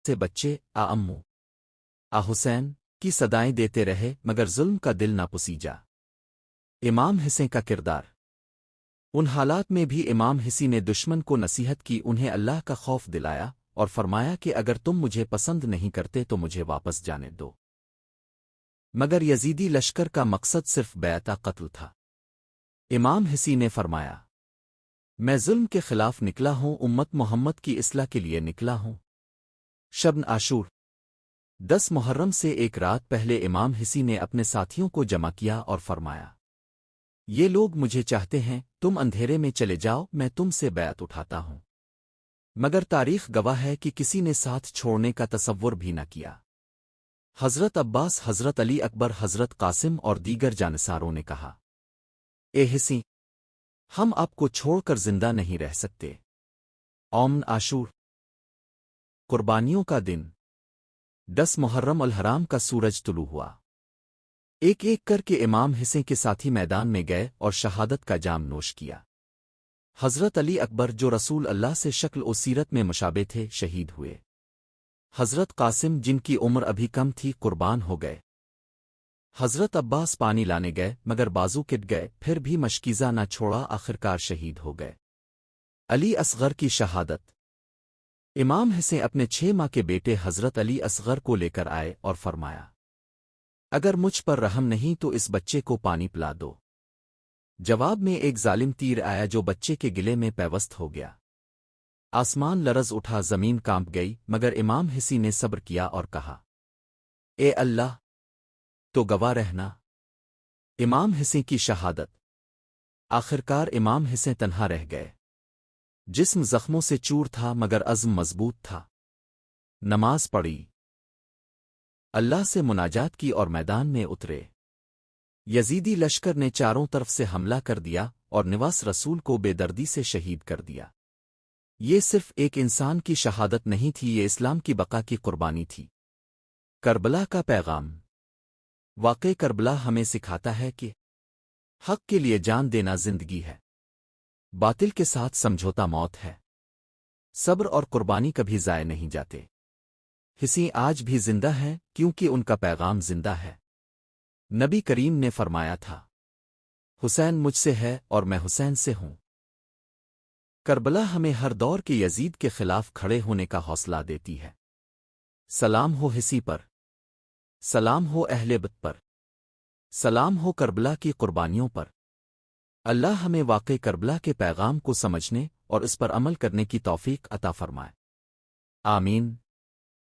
تھے بچے آ امو آ حسین کی صدائیں دیتے رہے مگر ظلم کا دل نہ پسیجا۔ امام حسین کا کردار۔ ان حالات میں بھی امام حسین نے دشمن کو نصیحت کی، انہیں اللہ کا خوف دلایا اور فرمایا کہ اگر تم مجھے پسند نہیں کرتے تو مجھے واپس جانے دو۔ مگر یزیدی لشکر کا مقصد صرف بیعتہ قتل تھا۔ امام حسین نے فرمایا، میں ظلم کے خلاف نکلا ہوں، امت محمد کی اصلاح کے لیے نکلا ہوں۔ شب عاشور 10 محرم سے ایک رات پہلے امام حسین نے اپنے ساتھیوں کو جمع کیا اور فرمایا، یہ لوگ مجھے چاہتے ہیں، تم اندھیرے میں چلے جاؤ، میں تم سے بیعت اٹھاتا ہوں۔ مگر تاریخ گواہ ہے کہ کسی نے ساتھ چھوڑنے کا تصور بھی نہ کیا۔ حضرت عباس، حضرت علی اکبر، حضرت قاسم اور دیگر جانصاروں نے کہا، اے حسین، ہم آپ کو چھوڑ کر زندہ نہیں رہ سکتے۔ اومن عاشور قربانیوں کا دن 10 محرم الحرام کا سورج طلوع ہوا۔ ایک ایک کر کے امام حسین کے ساتھی میدان میں گئے اور شہادت کا جام نوش کیا۔ حضرت علی اکبر جو رسول اللہ سے شکل و سیرت میں مشابہ تھے شہید ہوئے۔ حضرت قاسم جن کی عمر ابھی کم تھی قربان ہو گئے۔ حضرت عباس پانی لانے گئے مگر بازو کٹ گئے، پھر بھی مشکیزہ نہ چھوڑا، آخرکار شہید ہو گئے۔ علی اصغر کی شہادت۔ امام حسین اپنے 6 ماہ کے بیٹے حضرت علی اصغر کو لے کر آئے اور فرمایا، اگر مجھ پر رحم نہیں تو اس بچے کو پانی پلا دو۔ جواب میں ایک ظالم تیر آیا جو بچے کے گلے میں پیوست ہو گیا۔ آسمان لرز اٹھا، زمین کانپ گئی، مگر امام حسین نے صبر کیا اور کہا، اے اللہ تو گواہ رہنا۔ امام حسین کی شہادت۔ آخرکار امام حسین تنہا رہ گئے۔ جسم زخموں سے چور تھا مگر عزم مضبوط تھا۔ نماز پڑھی، اللہ سے مناجات کی اور میدان میں اترے۔ یزیدی لشکر نے چاروں طرف سے حملہ کر دیا اور نواس رسول کو بے دردی سے شہید کر دیا۔ یہ صرف ایک انسان کی شہادت نہیں تھی، یہ اسلام کی بقا کی قربانی تھی۔ کربلا کا پیغام۔ واقع کربلا ہمیں سکھاتا ہے کہ حق کے لیے جان دینا زندگی ہے، باطل کے ساتھ سمجھوتا موت ہے۔ صبر اور قربانی کبھی ضائع نہیں جاتے۔ حسین آج بھی زندہ ہیں کیونکہ ان کا پیغام زندہ ہے۔ نبی کریم نے فرمایا تھا، حسین مجھ سے ہے اور میں حسین سے ہوں۔ کربلا ہمیں ہر دور کے یزید کے خلاف کھڑے ہونے کا حوصلہ دیتی ہے۔ سلام ہو حسین پر، سلام ہو اہل بیت پر، سلام ہو کربلا کی قربانیوں پر۔ اللہ ہمیں واقع کربلا کے پیغام کو سمجھنے اور اس پر عمل کرنے کی توفیق عطا فرمائے۔ آمین۔